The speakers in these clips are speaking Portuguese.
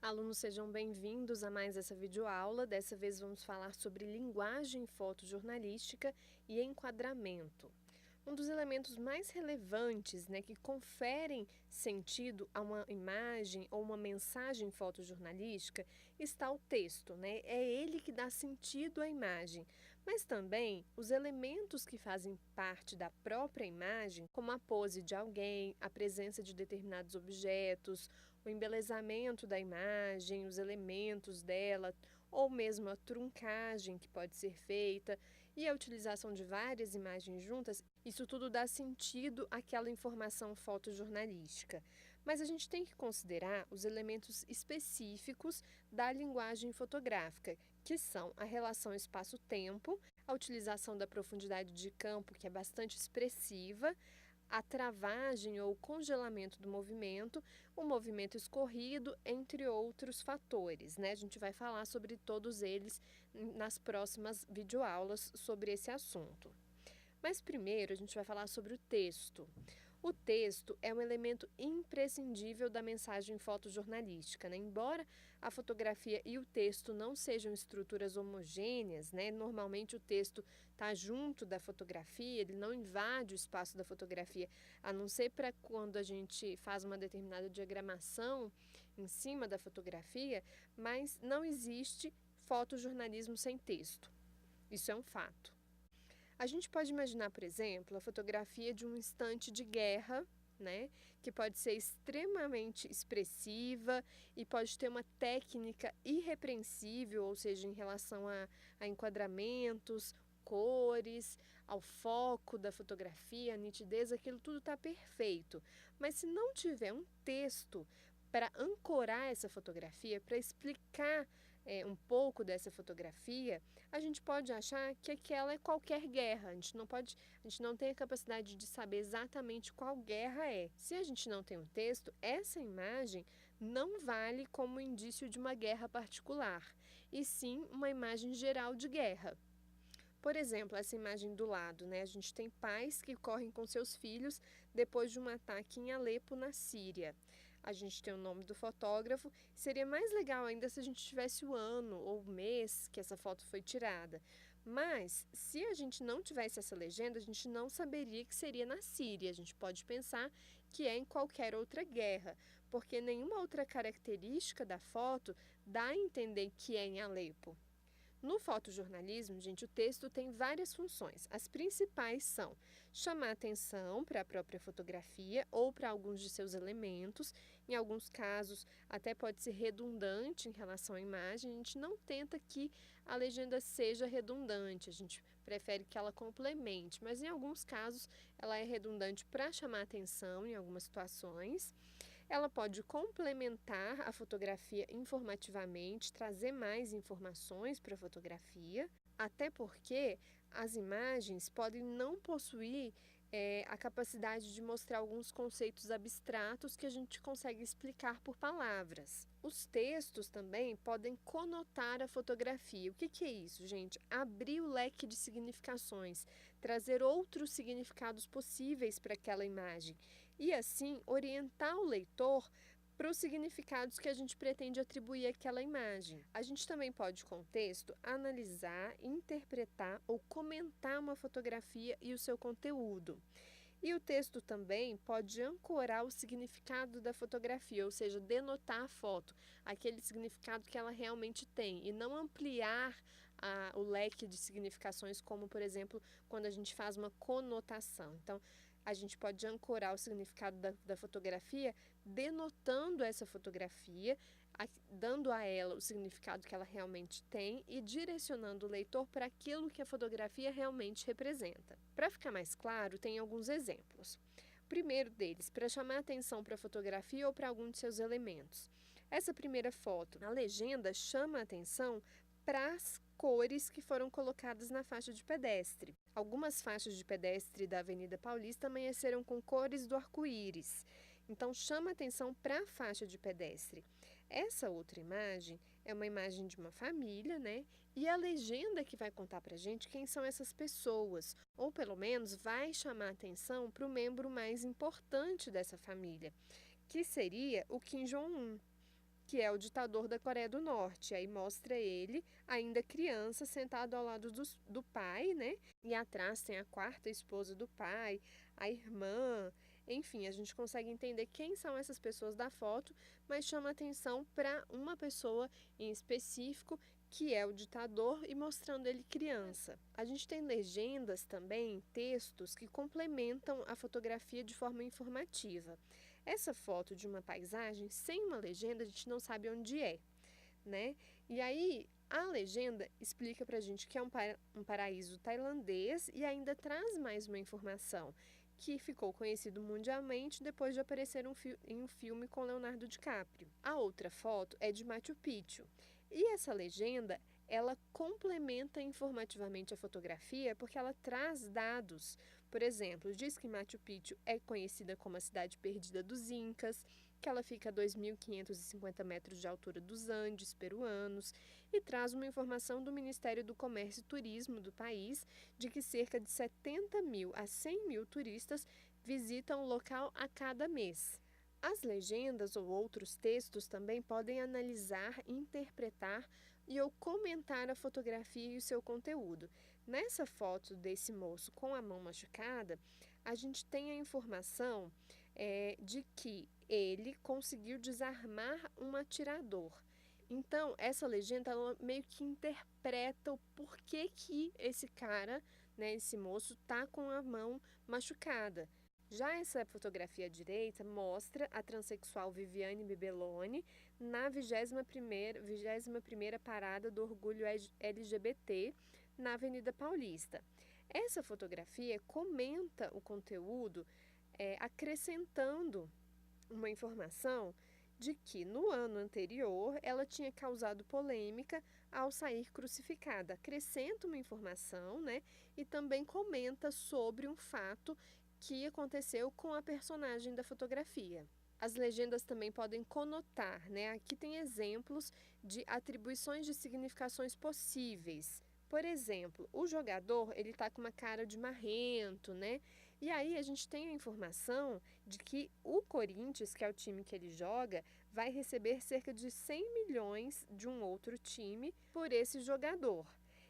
Alunos, sejam bem-vindos a mais essa videoaula. Dessa vez vamos falar sobre linguagem fotojornalística e enquadramento. Um dos elementos mais relevantes, que conferem sentido a uma imagem ou uma mensagem fotojornalística está o texto, É ele que dá sentido à imagem, mas também os elementos que fazem parte da própria imagem, como a pose de alguém, a presença de determinados objetos, o embelezamento da imagem, os elementos dela, ou mesmo a truncagem que pode ser feita e a utilização de várias imagens juntas, isso tudo dá sentido àquela informação fotojornalística. Mas a gente tem que considerar os elementos específicos da linguagem fotográfica, que são a relação espaço-tempo, a utilização da profundidade de campo, que é bastante expressiva, a travagem ou congelamento do movimento, o movimento escorrido, entre outros fatores, A gente vai falar sobre todos eles nas próximas videoaulas sobre esse assunto. Mas primeiro a gente vai falar sobre o texto. O texto é um elemento imprescindível da mensagem fotojornalística, Embora a fotografia e o texto não sejam estruturas homogêneas, Normalmente o texto está junto da fotografia, ele não invade o espaço da fotografia, a não ser para quando a gente faz uma determinada diagramação em cima da fotografia, mas não existe fotojornalismo sem texto. Isso é um fato. A gente pode imaginar, por exemplo, a fotografia de um instante de guerra, que pode ser extremamente expressiva e pode ter uma técnica irrepreensível, ou seja, em relação a enquadramentos, cores, ao foco da fotografia, a nitidez, aquilo tudo está perfeito. Mas se não tiver um texto para ancorar essa fotografia, para explicar um pouco dessa fotografia, a gente pode achar que aquela é qualquer guerra. A gente não tem a capacidade de saber exatamente qual guerra é. Se a gente não tem um texto, essa imagem não vale como indício de uma guerra particular, e sim uma imagem geral de guerra. Por exemplo, essa imagem do lado, A gente tem pais que correm com seus filhos depois de um ataque em Alepo, na Síria. A gente tem o nome do fotógrafo. Seria mais legal ainda se a gente tivesse o ano ou o mês que essa foto foi tirada. Mas, se a gente não tivesse essa legenda, a gente não saberia que seria na Síria. A gente pode pensar que é em qualquer outra guerra, porque nenhuma outra característica da foto dá a entender que é em Alepo. No fotojornalismo, gente, o texto tem várias funções. As principais são chamar atenção para a própria fotografia ou para alguns de seus elementos. Em alguns casos, até pode ser redundante em relação à imagem. A gente não tenta que a legenda seja redundante, a gente prefere que ela complemente, mas em alguns casos ela é redundante para chamar atenção em algumas situações. Ela pode complementar a fotografia informativamente, trazer mais informações para a fotografia, até porque as imagens podem não possuir a capacidade de mostrar alguns conceitos abstratos que a gente consegue explicar por palavras. Os textos também podem conotar a fotografia. O que é isso, gente? Abrir o leque de significações, trazer outros significados possíveis para aquela imagem e, assim, orientar o leitor para os significados que a gente pretende atribuir àquela imagem. A gente também pode, com o texto, analisar, interpretar ou comentar uma fotografia e o seu conteúdo. E o texto também pode ancorar o significado da fotografia, ou seja, denotar a foto, aquele significado que ela realmente tem, e não ampliar o leque de significações, como, por exemplo, quando a gente faz uma conotação. Então, a gente pode ancorar o significado da fotografia, denotando essa fotografia, dando a ela o significado que ela realmente tem e direcionando o leitor para aquilo que a fotografia realmente representa. Para ficar mais claro, tem alguns exemplos. Primeiro deles, para chamar atenção para a fotografia ou para algum de seus elementos. Essa primeira foto, a legenda chama a atenção para as cores que foram colocadas na faixa de pedestre. Algumas faixas de pedestre da Avenida Paulista amanheceram com cores do arco-íris. Então, chama atenção para a faixa de pedestre. Essa outra imagem é uma imagem de uma família, E a legenda que vai contar para a gente quem são essas pessoas, ou pelo menos vai chamar atenção para o membro mais importante dessa família, que seria o Kim Jong-un. que é o ditador da Coreia do Norte. Aí mostra ele, ainda criança, sentado ao lado do pai, né? E atrás tem a quarta esposa do pai, a irmã. Enfim, a gente consegue entender quem são essas pessoas da foto, mas chama atenção para uma pessoa em específico, que é o ditador, e mostrando ele criança. A gente tem legendas também, textos que complementam a fotografia de forma informativa. Essa foto de uma paisagem, sem uma legenda, a gente não sabe onde é, né? E aí, a legenda explica pra gente que é um paraíso tailandês e ainda traz mais uma informação, que ficou conhecido mundialmente depois de aparecer em um filme com Leonardo DiCaprio. A outra foto é de Machu Picchu. E essa legenda, ela complementa informativamente a fotografia porque ela traz dados. Por exemplo, diz que Machu Picchu é conhecida como a cidade perdida dos Incas, que ela fica a 2.550 metros de altura dos Andes peruanos, e traz uma informação do Ministério do Comércio e Turismo do país de que cerca de 70.000 a 100.000 turistas visitam o local a cada mês. As legendas ou outros textos também podem analisar, interpretar ou comentar a fotografia e o seu conteúdo. Nessa foto desse moço com a mão machucada, a gente tem a informação de que ele conseguiu desarmar um atirador. Então, essa legenda ela meio que interpreta o porquê que esse cara, né, esse moço, tá com a mão machucada. Já essa fotografia à direita mostra a transexual Viviane Bibeloni na 21ª parada do Orgulho LGBT na Avenida Paulista. Essa fotografia comenta o conteúdo, acrescentando uma informação de que no ano anterior ela tinha causado polêmica ao sair crucificada. Acrescenta uma informação, né? E também comenta sobre um fato que aconteceu com a personagem da fotografia. As legendas também podem conotar, né? Aqui tem exemplos de atribuições de significações possíveis. Por exemplo, o jogador, ele tá com uma cara de marrento, né? E aí a gente tem a informação de que o Corinthians, que é o time que ele joga, vai receber cerca de 100 milhões de um outro time por esse jogador.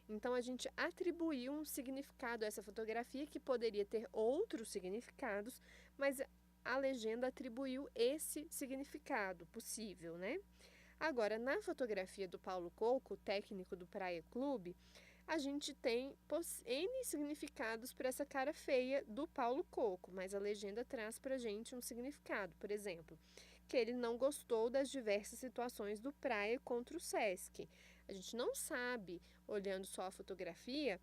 Então a gente atribuiu um significado a essa fotografia que poderia ter outros significados, mas a legenda atribuiu esse significado possível, né? Agora, na fotografia do Paulo Coco, técnico do Praia Clube, a gente tem N significados para essa cara feia do Paulo Coco, mas a legenda traz para a gente um significado. Por exemplo, que ele não gostou das diversas situações do Praia contra o Sesc. A gente não sabe, olhando só a fotografia,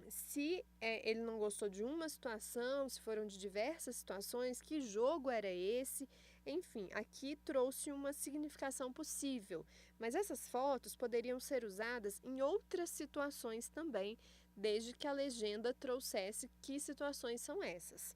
se ele não gostou de uma situação, se foram de diversas situações, que jogo era esse. Enfim, aqui trouxe uma significação possível, mas essas fotos poderiam ser usadas em outras situações também, desde que a legenda trouxesse que situações são essas.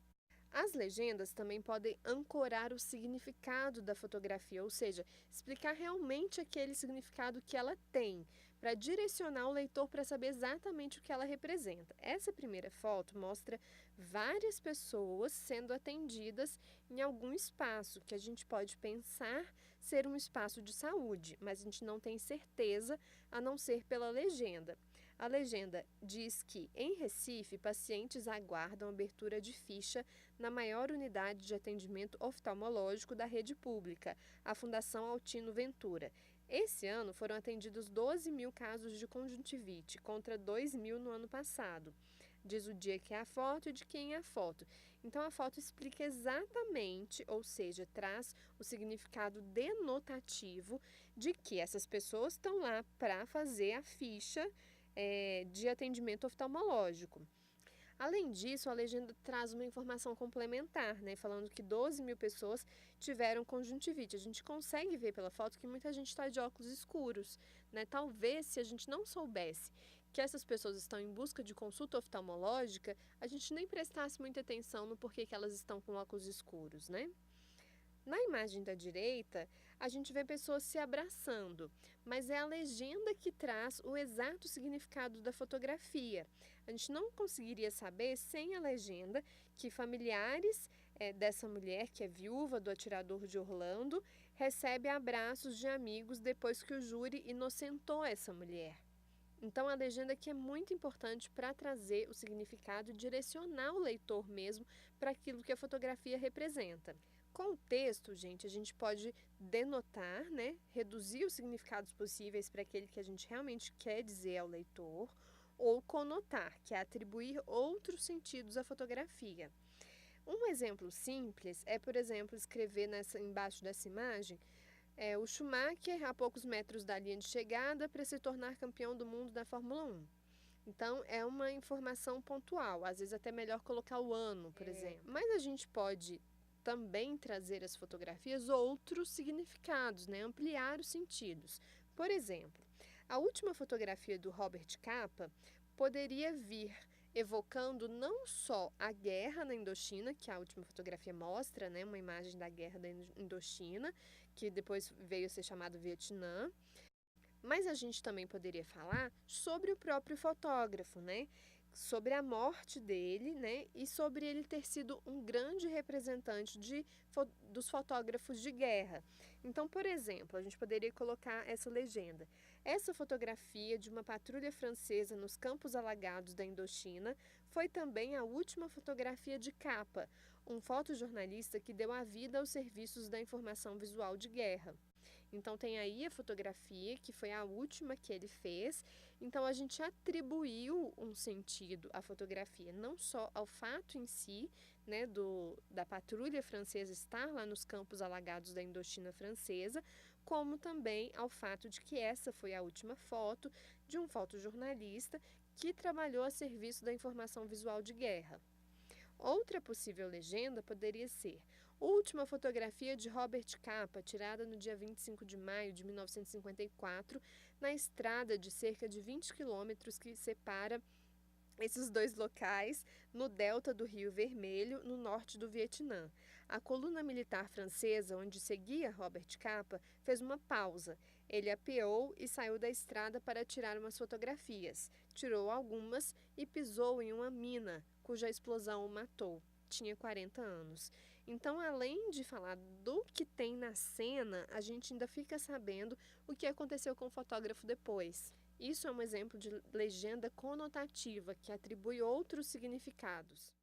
As legendas também podem ancorar o significado da fotografia, ou seja, explicar realmente aquele significado que ela tem, para direcionar o leitor para saber exatamente o que ela representa. Essa primeira foto mostra várias pessoas sendo atendidas em algum espaço, que a gente pode pensar ser um espaço de saúde, mas a gente não tem certeza, a não ser pela legenda. A legenda diz que, em Recife, pacientes aguardam abertura de ficha na maior unidade de atendimento oftalmológico da rede pública, a Fundação Altino Ventura. Esse ano foram atendidos 12.000 casos de conjuntivite, contra 2.000 no ano passado. Diz o dia que é a foto e de quem é a foto. Então, a foto explica exatamente, ou seja, traz o significado denotativo de que essas pessoas estão lá para fazer a ficha de atendimento oftalmológico. Além disso, a legenda traz uma informação complementar, né, falando que 12.000 pessoas tiveram conjuntivite. A gente consegue ver pela foto que muita gente está de óculos escuros, né? Talvez, se a gente não soubesse que essas pessoas estão em busca de consulta oftalmológica, a gente nem prestasse muita atenção no porquê que elas estão com óculos escuros, né? Na imagem da direita, a gente vê pessoas se abraçando, mas é a legenda que traz o exato significado da fotografia. A gente não conseguiria saber sem a legenda que familiares dessa mulher, que é viúva do atirador de Orlando, recebe abraços de amigos depois que o júri inocentou essa mulher. Então, a legenda aqui é muito importante para trazer o significado e direcionar o leitor mesmo para aquilo que a fotografia representa. Com o texto, gente, a gente pode denotar, né, reduzir os significados possíveis para aquele que a gente realmente quer dizer ao leitor, ou conotar, que é atribuir outros sentidos à fotografia. Um exemplo simples é, por exemplo, escrever embaixo dessa imagem o Schumacher a poucos metros da linha de chegada para se tornar campeão do mundo da Fórmula 1. Então, é uma informação pontual, às vezes até melhor colocar o ano, por exemplo. Mas a gente pode também trazer às fotografias outros significados, né? Ampliar os sentidos. Por exemplo, a última fotografia do Robert Capa poderia vir evocando não só a guerra na Indochina, que a última fotografia mostra, né, uma imagem da guerra da Indochina, que depois veio a ser chamado Vietnã, mas a gente também poderia falar sobre o próprio fotógrafo, né? Sobre a morte dele, né? E sobre ele ter sido um grande representante dos fotógrafos de guerra. Então, por exemplo, a gente poderia colocar essa legenda. Essa fotografia de uma patrulha francesa nos campos alagados da Indochina foi também a última fotografia de Capa, um fotojornalista que deu a vida aos serviços da informação visual de guerra. Então, tem aí a fotografia, que foi a última que ele fez. Então, a gente atribuiu um sentido à fotografia, não só ao fato em si, né, da patrulha francesa estar lá nos campos alagados da Indochina francesa, como também ao fato de que essa foi a última foto de um fotojornalista que trabalhou a serviço da informação visual de guerra. Outra possível legenda poderia ser: última fotografia de Robert Capa, tirada no dia 25 de maio de 1954, na estrada de cerca de 20 quilômetros que separa esses dois locais no delta do Rio Vermelho, no norte do Vietnã. A coluna militar francesa, onde seguia Robert Capa, fez uma pausa. Ele apeou e saiu da estrada para tirar umas fotografias. Tirou algumas e pisou em uma mina, cuja explosão o matou. Tinha 40 anos. Então, além de falar do que tem na cena, a gente ainda fica sabendo o que aconteceu com o fotógrafo depois. Isso é um exemplo de legenda conotativa, que atribui outros significados.